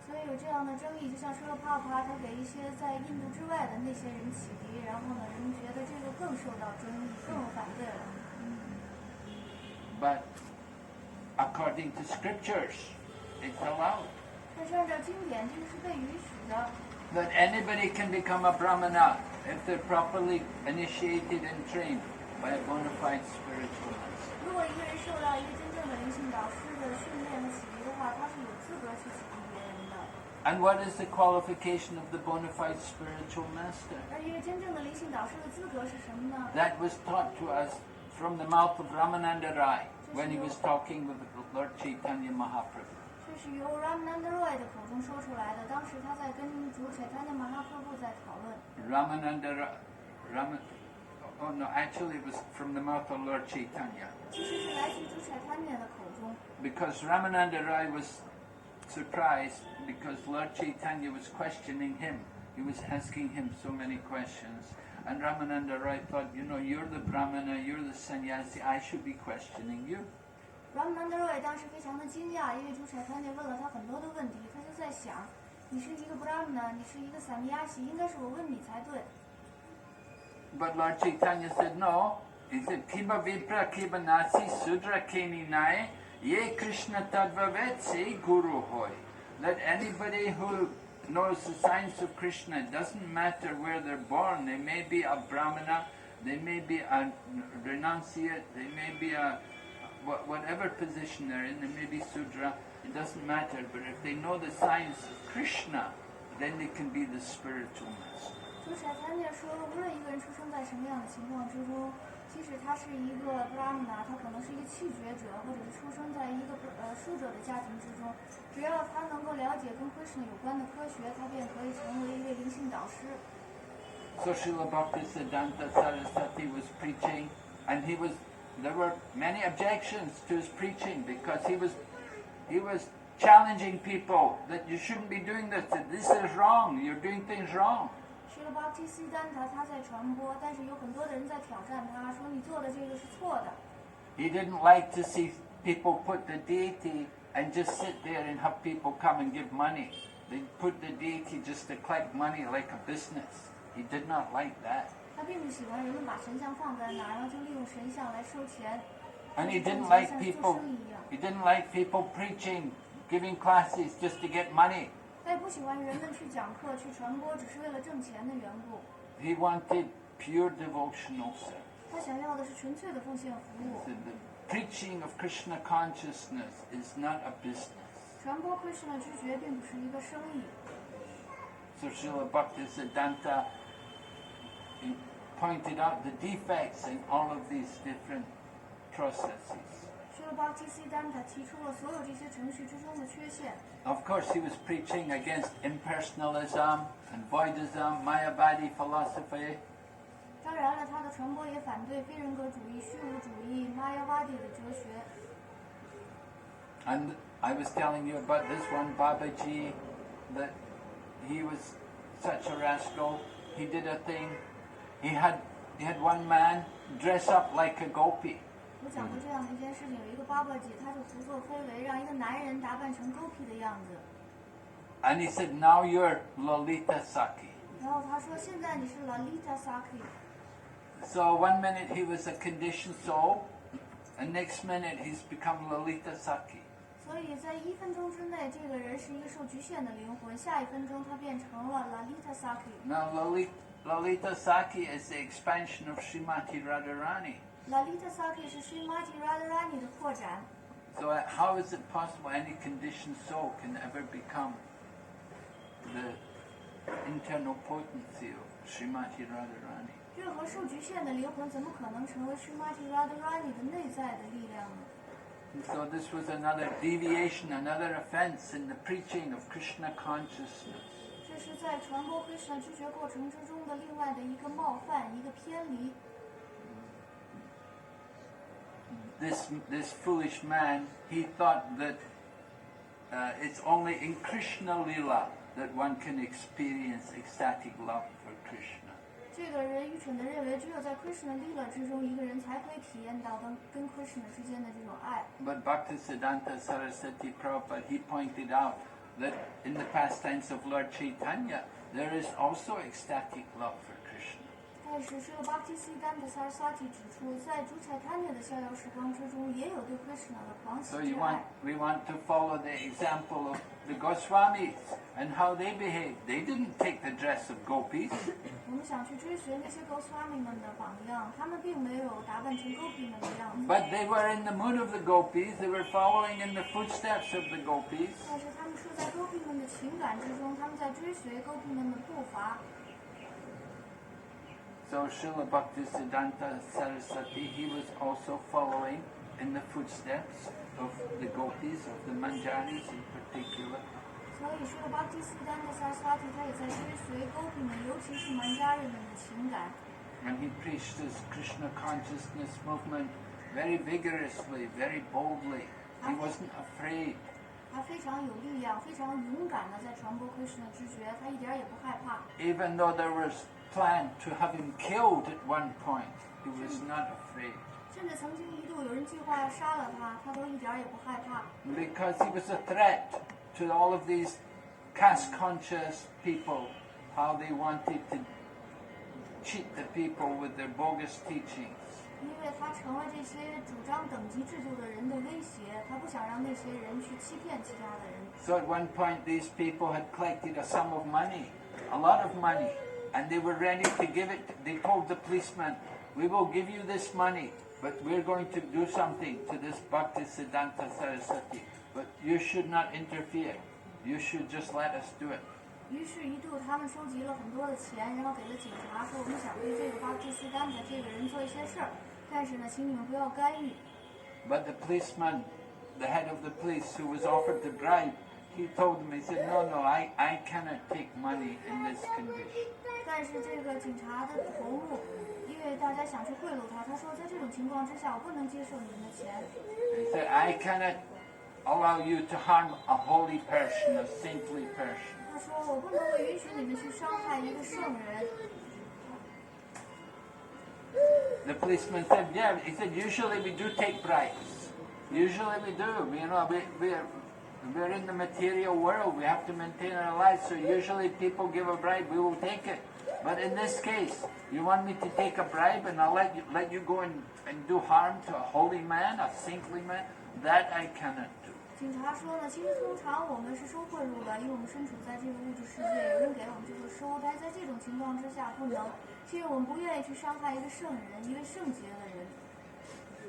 所以有这样的争议，就像说了帕帕，他给一些在印度之外的那些人启迪，然后呢，人们觉得这个更受到争议，更反对了。But according to scriptures, it's allowed 但是按照经典，这个是被允许的。 that anybody can become a Brahmana if they're properly initiated and trained by a bona fide spiritualist. 如果一个人受到一个真正的灵性导师的训练和启迪的话，他是有资格去启迪别人的。 And what is the qualification of the bona fide spiritual master? 而一个真正的灵性导师的资格是什么呢？ That was taught to us from the mouth of Ramananda Rai when he was talking with Lord Chaitanya Mahaprabhu. 这是由 Ramananda Roy 的口中说出来的。当时他在跟主Chaitanya Mahaprabhu在讨论。Actually it was from the mouth of Lord Chaitanya. 其实是来自主Chaitanya的口中。 Because Ramananda Rai was surprised because Lord Chaitanya was questioning him. He was asking him so many questions. And Ramananda Rai thought, you're the Brahmana, you're the sannyasi, I should be questioning you. Ramananda Roy 当时非常的惊讶，因为主Chaitanya问了他很多的问题，他就在想，你是一个 Brahmana， 你是一个 sannyasi， 应该是我问你才对。 But Lord Chaitanya said, no. He said, Kiba Vipra Kiba Nasi Sudra Keni Nai Ye Krishna Tadvavet Se Guru Hoy. Let anybody who knows the science of Krishna, it doesn't matter where they're born, they may be a Brahmana, they may be a renunciate, they may be a whatever position they're in, they may be Sudra, it doesn't matter, but if they know the science of Krishna, then they can be the spiritual master. 主Chaitanya说，无论一个人出生在什么样的情况之中，即使他是一个 Brahmana， 他可能是一个气绝者，或者是出生在一个术者的家庭之中，只要他能够了解跟 Krishna 有关的科学，他便可以成为一位灵性导师。 So Srila Bhaktisidanta Sarasvati was preaching, and there were many objections to his preaching because he was challenging people that you shouldn't be doing this, that this is wrong, you're doing things wrong. Srila Bhaktisidanta 他在传播，但是有很多的人在挑战他，说你做的这个是错的。 He didn't like to see people put the deity and just sit there and have people come and give money. They put the deity just to collect money like a business. He did not like that. 他并不喜欢人们把神像放在那儿，然后就利用神像来收钱。 And he 像 didn't 做 like 生 people. 意一样。 He didn't like people preaching, giving classes just to get money. 他也不喜欢人们去讲课、去传播，只是为了挣钱的缘故。 He wanted pure devotional service. 他想要的是纯粹的奉献服务。 The preaching of Krishna consciousness is not a business. 传播 Krishna 知觉并不是一个生意。 So Srila Bhaktisidanta he pointed out the defects in all of these different processes. Srila Bhaktisidanta 提出了所有这些程序之中的缺陷。 Of course, he was preaching against impersonalism and voidism, Mayavadi philosophy. 当然了，他的传播也反对非人格主义、虚无主义、Mayavadi 的哲学。 And I was telling you about this one Babaji, that he was such a rascal. He did a thing. He had one man dress up like a gopi. 我讲过这样的一件事情，有一个巴巴姐，她就胡作非为，让一个男人打扮成狗屁的样子。 And he said, now you're Lalita Saki. 然后他说，现在你是 Lalita Saki。 So one minute he was a conditioned soul, and next minute he's become Lalita Saki. 所以在1分钟之内，这个人是一个受局限的灵魂，下1分钟他变成了 Lalita Saki。 Now Lalita Saki is the expansion of Srimati Radharani. Lalita Saki 是 Srimati Radharani 的扩展。 So how is it possible any conditioned soul can ever become the internal potency of Srimati Radharani? 任何受局限的灵魂怎么可能成为 Srimati Radharani 的内在的力量呢？ So this was another deviation, another offense in the preaching of Krishna consciousness. 这是在传播 Krishna 知觉过程之中的另外的一个冒犯，一个偏离。 This foolish man, he thought that it's only in Krishna Lila that one can experience ecstatic love for Krishna. 这个人愚蠢地认为，只有在 Krishna Lila 之中，一个人才可以体验到跟 Krishna 之间的这种爱。 But Bhaktisidanta Sarasvati Prabhupada, he pointed out that in the pastimes of Lord Chaitanya, there is also ecstatic love for Krishna. 但是，这个 Bhaktisidanta Sarasvati 指出，在主彩贪念的逍遥时光之中，也有对 Krishna 的狂喜 So 之爱。 we want to follow the example of the Goswamis and how they behaved. They didn't take the dress of gopis. 我们想去追随那些 Goswami 们的榜样，他们并没有打扮成 Gopi 们的样子。 But they were in the mood of the gopis. They were following in the footsteps of the gopis. 但是他们处在 Gopi 们的情感之中，他们在追随 Gopi 们的步伐。 So Srila Bhaktisidanta Saraswati, he was also following in the footsteps of the gopis, of the manjaris in particular. 所以，这个 Bhaktisidanta Saraswati 他也在追随 Gopi 们，尤其是曼加人们的情感。 And he preached this Krishna consciousness movement very vigorously, very boldly. He wasn't afraid. 他非常有力量，非常勇敢的在传播 Krishna 知觉，他一点也不害怕。 Even though there was plan to have him killed at one point, he was not afraid. 甚至曾经一度有人计划要杀了他，他都一点也不害怕。 Because he was a threat to all of these caste-conscious people, how they wanted to cheat the people with their bogus teachings. 因为他成为这些主张等级制度的人的威胁，他不想让那些人去欺骗其他的人。 So at one point these people had collected a sum of money, a lot of money, and they were ready to give it. They told the policeman, we will give you this money, but we're going to do something to this Bhaktisiddhanta Saraswati. But you should not interfere. You should just let us do it. 于是，一度他们收集了很多的钱，然后给了警察，说我们想对这个巴基斯坦的这个人做一些事儿，但是呢，请你们不要干预。 But the policeman, the head of the police who was offered the bribe, he told him, he said, no, I cannot take money in this condition. 但是这个警察的头目，因为大家想去贿赂他，他说在这种情况之下，我不能接受你们的钱。 He said, I cannot allow you to harm a holy person, a saintly person. 他说我不能够允许你们去伤害一个圣人。 The policeman said, yeah. He said, usually we do take bribes. Usually we do. You know, we're in the material world. We have to maintain our lives. So usually people give a bribe, we will take it. But in this case, you want me to take a bribe and I'll let you go and do harm to a holy man, a saintly man? That I cannot do. 警察说呢，其实通常我们是收贿赂的，因为我们身处在这个物质世界，有人给我们就会收。候，但是在这种情况之下不能，是因为我们不愿意去伤害一个圣人，一位圣洁的人。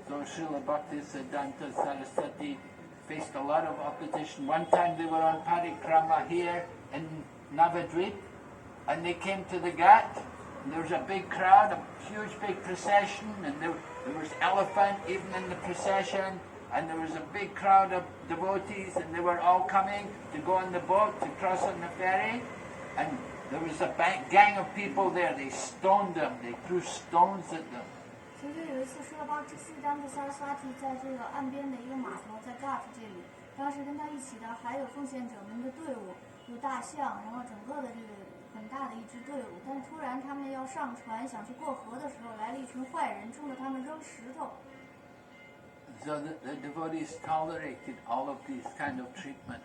So Srila Bhaktisidanta Sarasvati faced a lot of opposition. One time they were on parikrama here in Navadvip, and they came to the Ghat, and there was a big crowd, a huge big procession, and there was elephant even in the procession, and there was a big crowd of devotees, and they were all coming to go on the boat to cross on the ferry, and there was a gang of people there. They stoned them, they threw stones at them. 其实有一次说到这西丹的Sarasvati在这个岸边的一个码头，在 Ghat 这里，当时跟他一起的还有奉献者们的队伍，有大象，然后整个的这个很大的一支队伍。但是突然他们要上船想去过河的时候，来了一群坏人，冲着他们扔石头。So the devotees tolerated all of these kind of treatment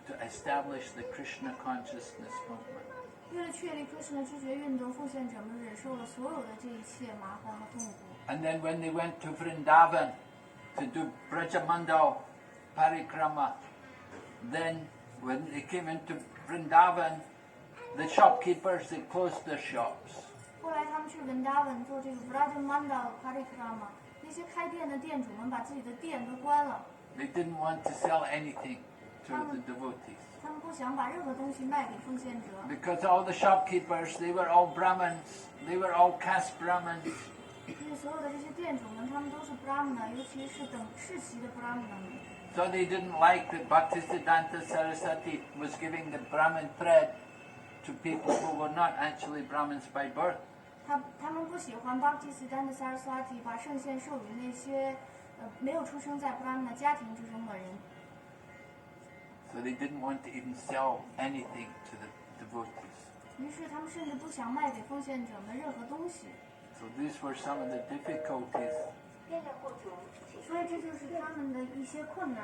to establish the Krishna consciousness movement. 为了确立 Krishna 知觉运动，奉献者们忍受了所有的这一切麻烦和痛苦。And then when they went to Vrindavan to do Brajamandal Parikrama, then when they came into Vrindavan, the shopkeepers, they closed their shops. 后来他们去 Vrindavan 做这个 Brajamandal Parikrama， 那些开店的店主们把自己的店都关了。They didn't want to sell anything to the devotees. 他们不想把任何东西卖给奉献者。Because all the shopkeepers, they were all Brahmins, they were all caste Brahmins. 因为所有的这些店主们，他们都是 Brahmana， 尤其是等世袭的 Brahmana 们。So they didn't like that Bhaktisidanta Sarasvati was giving the Brahmin thread to people who were not actually Brahmins by birth. 他们不喜欢 Bhaktisidanta Sarasvati 把圣献授予那些没有出生在 Brahmana 家庭之中的人。So they didn't want to even sell anything to the devotees. 于是他们甚至不想卖给奉献者们任何东西。So these were some of the difficulties. 所以这就是他们的一些困难。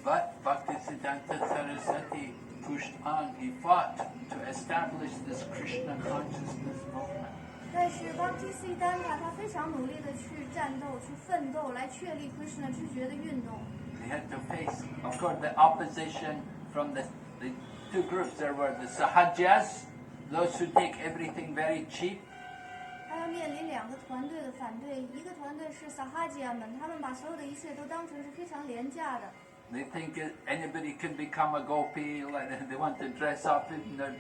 But Bhaktisiddhanta Sarasvati pushed on. He fought to establish this Krishna consciousness movement. 但是 Bhaktisiddhanta 他非常努力的去战斗、去奋斗，来确立 Krishna 知觉的运动。They had to face, of course, the opposition from the two groups. There were the Sahajas, those who take everything very cheap. 他要面临两个团队的反对，一个团队是 Sahaja 们，他们把所有的一切都当成是非常廉价的。They think anybody can become a gopi. Like they want to dress up in their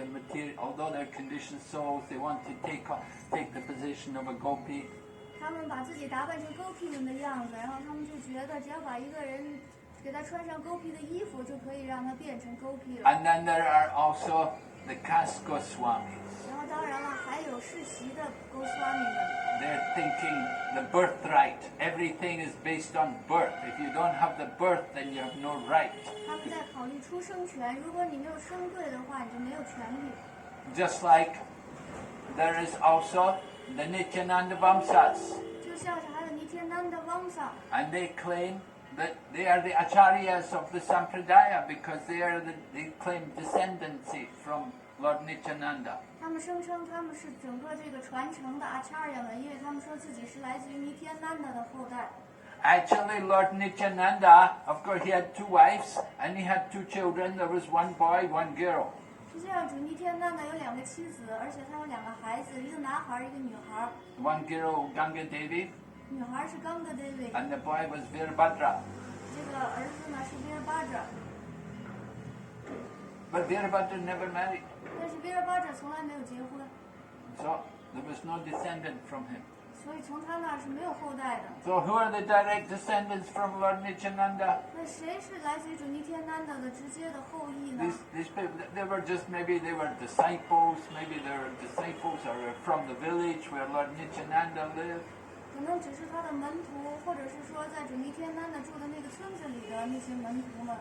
material, although they're conditioned souls. They want to take the position of a gopi. 他们把自己打扮成 gopi 们的样子，然后他们就觉得只要把一个人给他穿上 gopi 的衣服，就可以让他变成 gopi 了。 And then there are also the caste Goswamis. 然后当然了，还有世袭的 Goswami 们。 They're thinking the birthright. Everything is based on birth. If you don't have the birth, then you have no right. 他们在考虑出生权，如果你没有生对的话，你就没有权利。 Just like there is also the Nityananda Vamsas. 就像是还有 Nityananda Vamsa， And they claim that they are the acharyas of the sampradaya because they claim descendancy from Lord Nityananda. 他们声称他们是整个这个传承的 Acharya 们，因为他们说自己是来自于 Nityananda 的后代。 Actually, Lord Nityananda, of course, he had two wives and he had two children. There was one boy, one girl. 实际上，主 Nityananda 有两个妻子，而且他有两个孩子，一个男孩，一个女孩。 One girl, Ganga Devi, 女孩是 Ganga Devi， and the boy was Virabhadra. 这个儿子呢是 Virabhadra， But Virabhadra never married. 但是 Virabhadra 从来没有结婚， So there was no descendant from him. 所以从他那是没有后代的。 So who are the direct descendants from Lord Nityananda? 那谁是来自于主 Nityananda 的直接的后裔呢？ These people, they were just maybe they were disciples, maybe they were disciples or were from the village where Lord Nityananda lived. 可能只是他的门徒，或者是说在主 Nityananda 住的那个村子里的那些门徒们，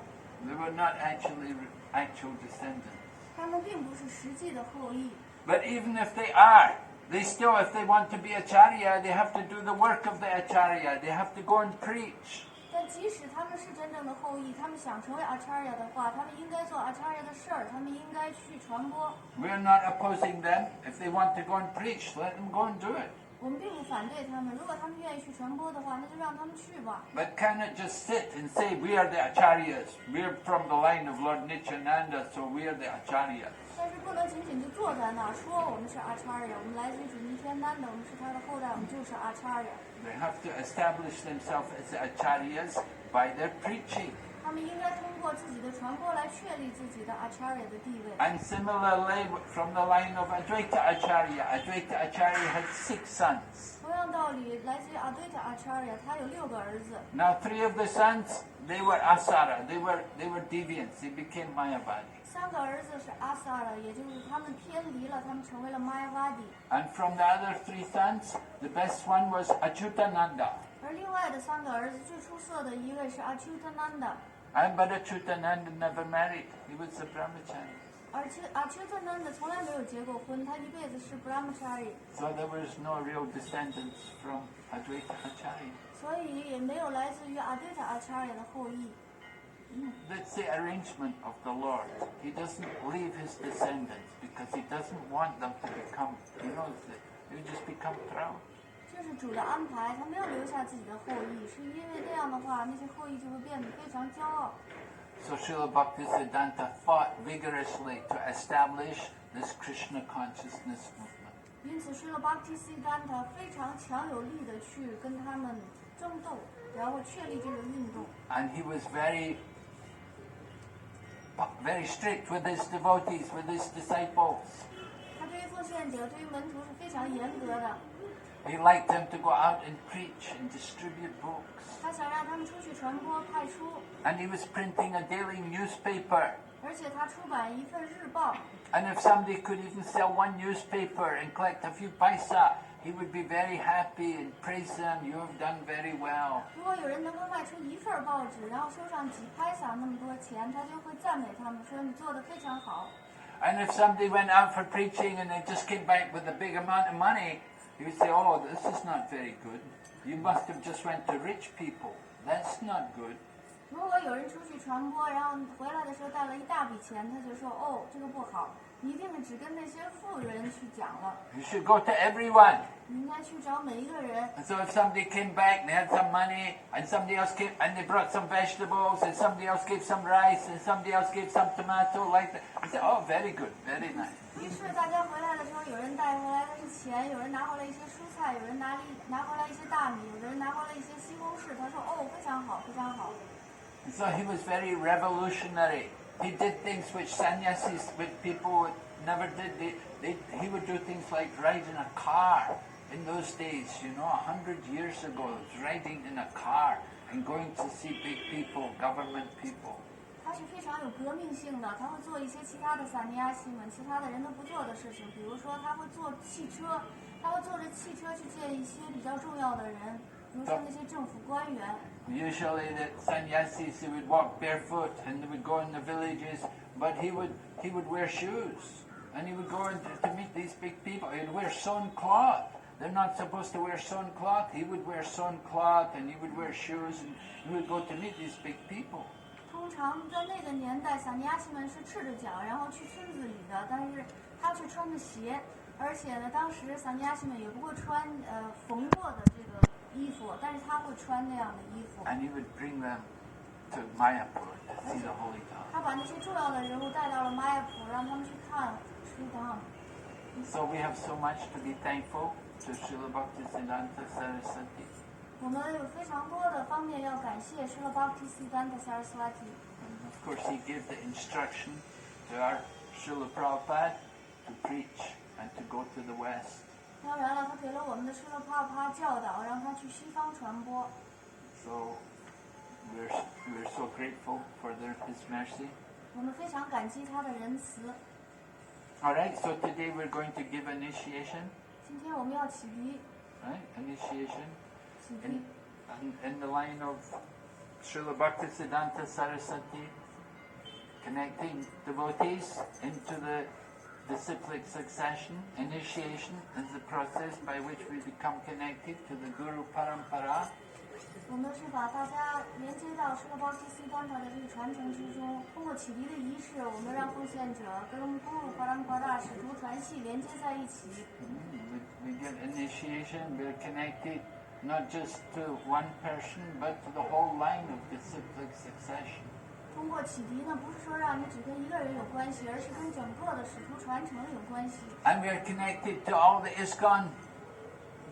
They were not actually actual descendants. 他们并不是实际的后裔。 But even if they are, they still, if they want to be acharya, they have to do the work of the acharya. They have to go and preach. 但即使他们是真正的后裔，他们想成为 Acharya 的话，他们应该做 Acharya 的事儿，他们应该去传播。 We're not opposing them. If they want to go and preach, let them go and do it. 我们并不反对他们，如果他们愿意去传播的话，那就让他们去吧。 But cannot just sit and say, we are the acharyas, we're from the line of Lord Nityananda, so we are the acharyas. 但是不能仅仅就坐在那儿说我们是阿查尔，我们来自于主尼天丹的，我们是他的后代，我们就是阿查尔。 They have to establish themselves as acharyas by their preaching. 他们应该通过自己的传播来确立自己的阿查尔的地位。 And similarly, from the line of Advaita Acharya had 6 sons. 同样道理，来自于阿对塔阿查尔，他有6个儿子。 Now 3 of the sons, they were asara, they were deviants, they became Mayavadi. 3个儿子是阿萨尔，也就是他们偏离了，他们成为了玛雅瓦底。 And from the other 3 sons, the best one was Achyutananda. 而另外的3个儿子最出色的一位是阿丘特南达， But Achyutananda never married, he was a brahmachari. 而且阿丘特南达从来没有结过婚，他一辈子是 brahmachari， So there was no real descendants from Advaita Acharya. 所以也没有来自于阿对塔阿查尔的后裔。 That's the arrangement of the Lord. He doesn't leave his descendants because he doesn't want them to become, he knows that they would just become proud. 这是主的安排，他没有留下自己的后裔，是因为这样的话，那些后裔就会变得非常骄傲。 So Srila Bhaktisidanta fought vigorously to establish this Krishna consciousness movement. 因此，施了巴提西丹他非常强有力的去跟他们争斗，然后确立这个运动。 And he was very strict with his devotees, with his disciples. 他对于奉献者、对于门徒是非常严格的。 He liked them to go out and preach and distribute books. 他想让他们出去传播派书， And he was printing a daily newspaper. 而且他出版一份日报。 And if somebody could even sell 1 newspaper and collect a few paisa, he would be very happy and praise them. You have done very well. 如果有人能够卖出一份报纸，然后收上几拍撒那么多钱，他就会赞美他们，说你做得非常好。 And if somebody went out for preaching and they just came back with a big amount of money, he would say, oh, this is not very good. You must have just went to rich people. That's not good. 如果有人出去传播，然后回来的时候带了一大笔钱，他就说：“哦，这个不好，你一定是只跟那些富人去讲了， You should go to everyone. 你应该去找每一个人。 And so if somebody came back and they had some money, and somebody else came and they brought some vegetables, and somebody else gave some rice, and somebody else gave some tomato, like that, you say, oh, very good, very nice. 于是大家回来的时候，有人带回来的是钱，有人拿回来一些蔬菜，有人拿回来一些大米，有的人拿回来一些西红柿。他说：“哦，非常好，非常好。” And so he was very revolutionary. He did things which sannyasis, which people never did. He would do things like ride in a car. In those days, 100 years ago, it was riding in a car and going to see big people, government people. 他是非常有革命性的，他会做一些其他的萨尼亚西们其他的人都不做的事情，比如说他会坐汽车，他会坐着汽车去见一些比较重要的人，比如说那些政府官员。 Usually the sannyasis, he would walk barefoot and they would go in the villages, but he would wear shoes and he would go in to meet these big people. He would wear sewn cloth. They're not supposed to wear sewn cloth. He would wear sewn cloth and he would wear shoes and he would go to meet these big people. 通常在那个年代，萨尼亚西们是赤着脚，然后去村子里的，但是他却穿着鞋，而且呢，当时萨尼亚西们也不会穿缝过的这个衣服，但是他会穿那样的衣服。 And he would bring them to Mayapur to see the holy God. 他把那些重要的人物带到了玛雅普，让他们去看书堂。 So we have so much to be thankful to Srila Bhaktisidanta Sarasvati. 我们有非常多的方面要感谢施了巴提西丹的 Sarasvati。 And of course he gave the instruction to our Srila Prabhupada to preach and to go to the West. 当然了，他给了我们的施了帕帕教导，让他去西方传播。 So we're so grateful for his mercy. 我们非常感激他的仁慈。 All right, so today we're going to give initiation, 今天我们要启迪， right? Initiation 启迪 in the line of Srila Bhaktisidanta Saraswati, connecting devotees into the disciplic succession. Initiation is the process by which we become connected to the Guru Parampara. 我们是把大家连接到施罗Bhaktisidanta的这个传承之中，通过启迪的仪式，我们让奉献者跟Guru Parampara使徒传系连接在一起。We get initiation, we're connected not just to one person, but to the whole line of disciplic succession. 通过启迪呢，不是说让你只跟一个人有关系，而是跟整个的使徒传承有关系。And we are connected to all the ISKCON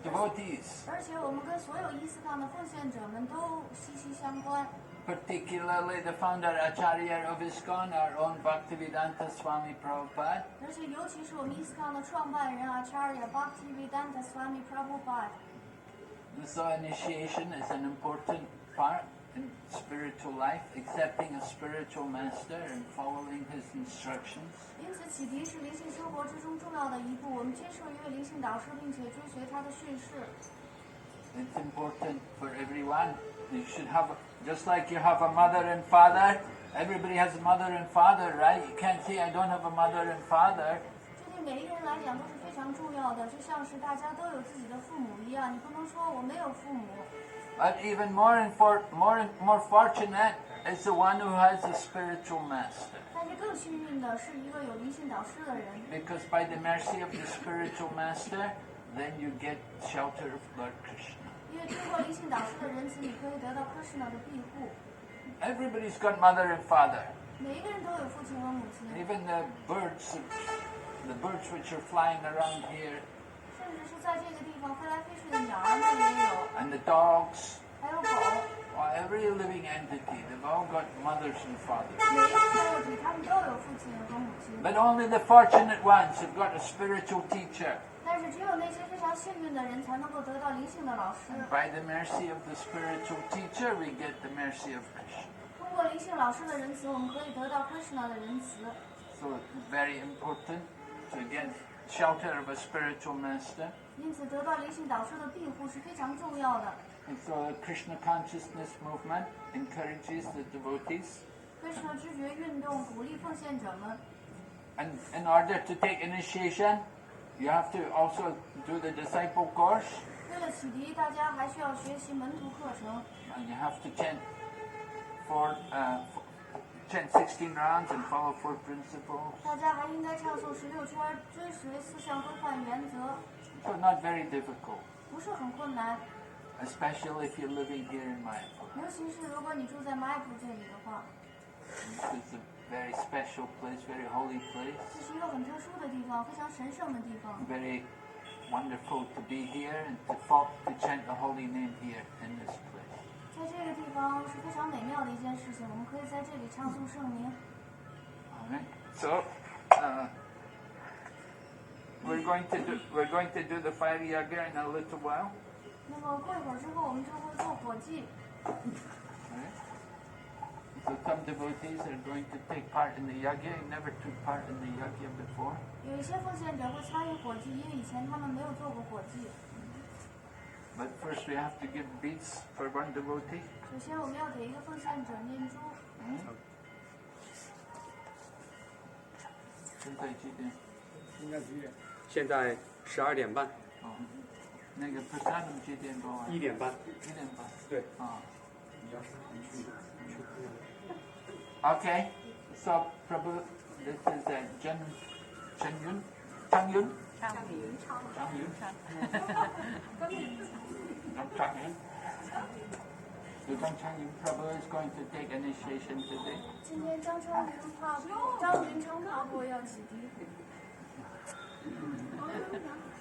devotees. 而且我们跟所有伊斯康的奉献者们都息息相关。Particularly the founder Acharya of ISKCON, our own Bhaktisidanta Swami Prabhupada. 而且尤其是我们伊斯康的创办人Acharya Bhaktisidanta Swami Prabhupada。So initiation is an important part in spiritual life, accepting a spiritual master and following his instructions. 因此，启迪是灵性生活之中重要的一步。我们接受一位灵性导师，并且追随他的训示。It's important for everyone. You should have, just like you have a mother and father. Everybody has a mother and father, right? You can't say I don't have a mother and father. 这对每一个人来讲都是非常重要的，就像是大家都有自己的父母一样，你不能说我没有父母。But even more fortunate is the one who has a spiritual master. 但是更幸运的是一个有灵性导师的人。Because by the mercy of the spiritual master, then you get shelter of Lord Krishna. 因为通过灵性导师的仁慈，你可以得到 Krishna 的庇护。Everybody's got mother and father. 每一个人都有父亲和母亲。Even the birds which are flying around here. 甚至是在这个地方飞来飞去的鸟儿那里也有。And the dogs. 还有狗。Every living entity, they've all got mothers and fathers. 每一个生物体，他们都有父亲和母亲。 But only the fortunate ones have got a spiritual teacher. 但是只有那些非常幸运的人才能够得到灵性的老师。By the mercy of the spiritual teacher, we get the mercy of Krishna. 通过灵性老师的仁慈，我们可以得到 Krishna 的仁慈。So it's very important to get shelter of a spiritual master. 因此，得到灵性导师的庇护是非常重要的。 And so the Krishna consciousness movement encourages the devotees. Krishna 知觉运动鼓励奉献者们。And in order to take initiation, you have to also do the disciple course. 为了启迪，大家还需要学习门徒课程。 And you have to chant 16 rounds and follow 4 principles. 大家还应该唱诵16圈，追随4项规范原则。 So not very difficult. 不是很困难。 Especially if you're living here in Mayapur. 尤其是如果你住在马普这里的话。 This is a very special place, very holy place. 这是一个很特殊的地方，非常神圣的地方。 Very wonderful to be here and to chant the holy name here in this place. 在这个地方是非常美妙的一件事情，我们可以在这里唱诵圣名。 Alright. So we're going to do the fire yaga in a little while. 那么过一会儿之后，我们就会做火祭。 So some devotees are going to take part in the yagya. They never took part in the yagya before. 有一些奉献者会参与火祭，因为以前他们没有做过火祭。 But first we have to give beads for one devotee. 首先，我们要给一个奉献者念珠。现在几点？现在12点半。那个 prasadam 几点多啊？1点半。1点半。对。Okay, so Prabhu, this is Changyun. So Changyun Prabhu is going to take initiation today. 今天张云成帕布要启迪。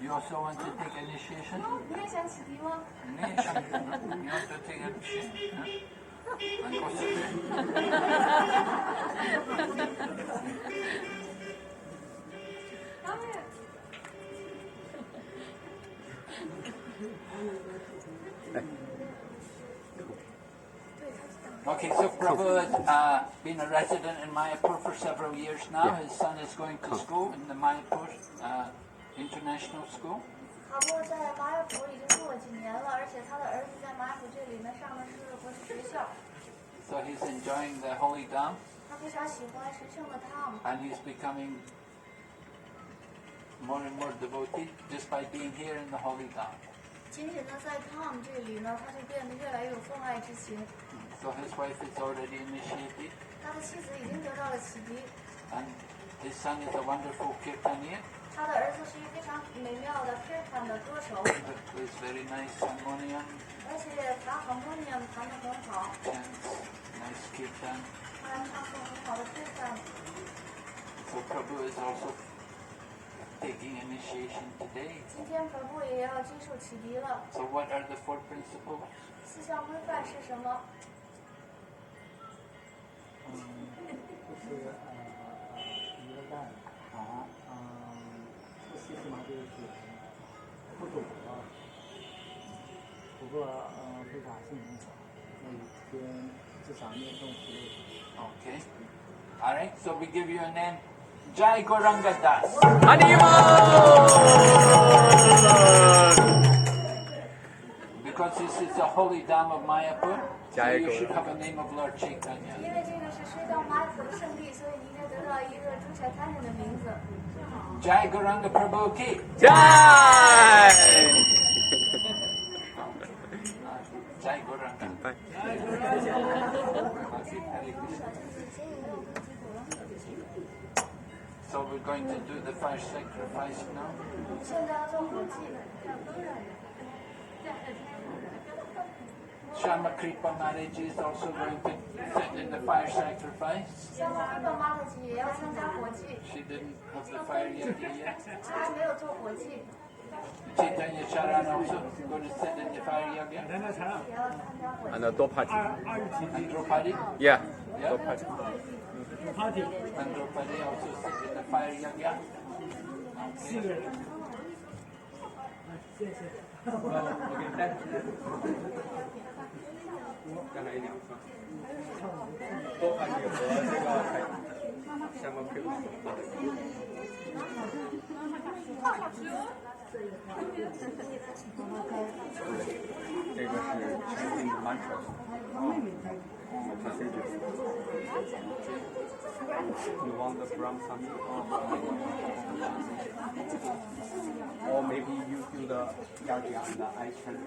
You also want to take initiation? 你也想启迪吗？ You want to take initiation? Okay, so Prabhu has been a resident in Mayapur for several years now. Yeah. His son is going to school in the Mayapur International School. 卡波在马尔普已经住了几年了，而且他的儿子在马尔普这里呢上的是国际学校。 So he's enjoying the holy dham. 他非常喜欢神圣的汤。 And he's becoming more and more devoted just by being here in the holy dham. 仅仅呢，在 Tom 这里呢，他就变得越来越有奉爱之情。So his wife is already initiated. 他的妻子已经得到了启迪。And his son is a wonderful kirtaniya. 他的儿子是一个非常美妙的 kirtan 的歌手。Plays very nice harmonium. 而且弹 harmonium 弹得很好。Nice kirtan. 他还唱出很好的 kirtan。So Prabhu is also taking initiation today. 今天 Prabhu 也要接受启迪了。So what are the 4 principles? 4项规范是什么？就是一个蛋茶，不是什么就是不懂的，不过非常信任我，每天至少念诵之类的。Okay. All right. So we give you a name. Jai Gauranga Das. Because this is the holy Dham of Mayapur, so you should have a name of Lord Chaitanya. 因为这个是水到玛普的圣地，所以你应该得到一个主宰他人的名字。Jai Gauranga Prabhu Ki. Jai! Jai Gauranga. So we're going to do the fire sacrifice now. 现在要做火祭。Shama Kripa Maharaj is also going to sit in the fire sacrifice. 香花kripa玛特吉也要参加火祭。 She didn't have the fire yet. 她还没有做火祭。 Chaitanya Charan also going to sit in the fire yagya. 也要参加火祭。 And Dopati. And Draupadi. Yeah. Yeah. Dopati. And Draupadi also sit in the fire yagya. Okay. 刚才2份。Dopati 和这个香茅 Q。这个是 chanting mantras. You want the Brahm Sami? Or maybe you do the Yagya and I chant.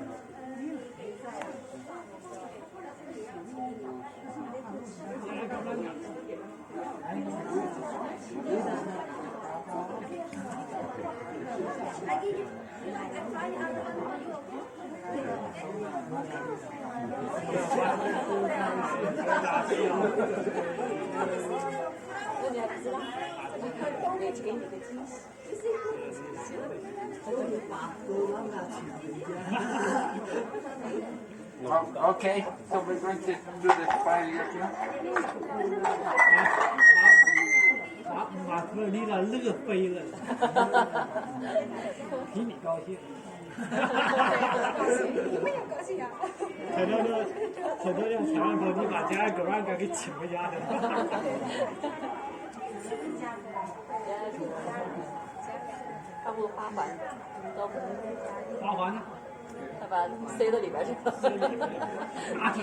Okay, so we're going to do the fire yagya. 马特丽娜乐飞了，比你高兴。很多人常说你把家狗让给请回家去了。他不花环，都不花环呢？他把塞到里边去了。拿去。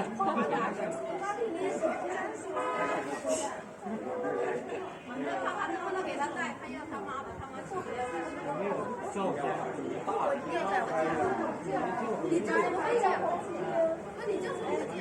能不能给他带？他要他妈的，他妈做不了。没有照片。你家人都没见过，那你就是不讲。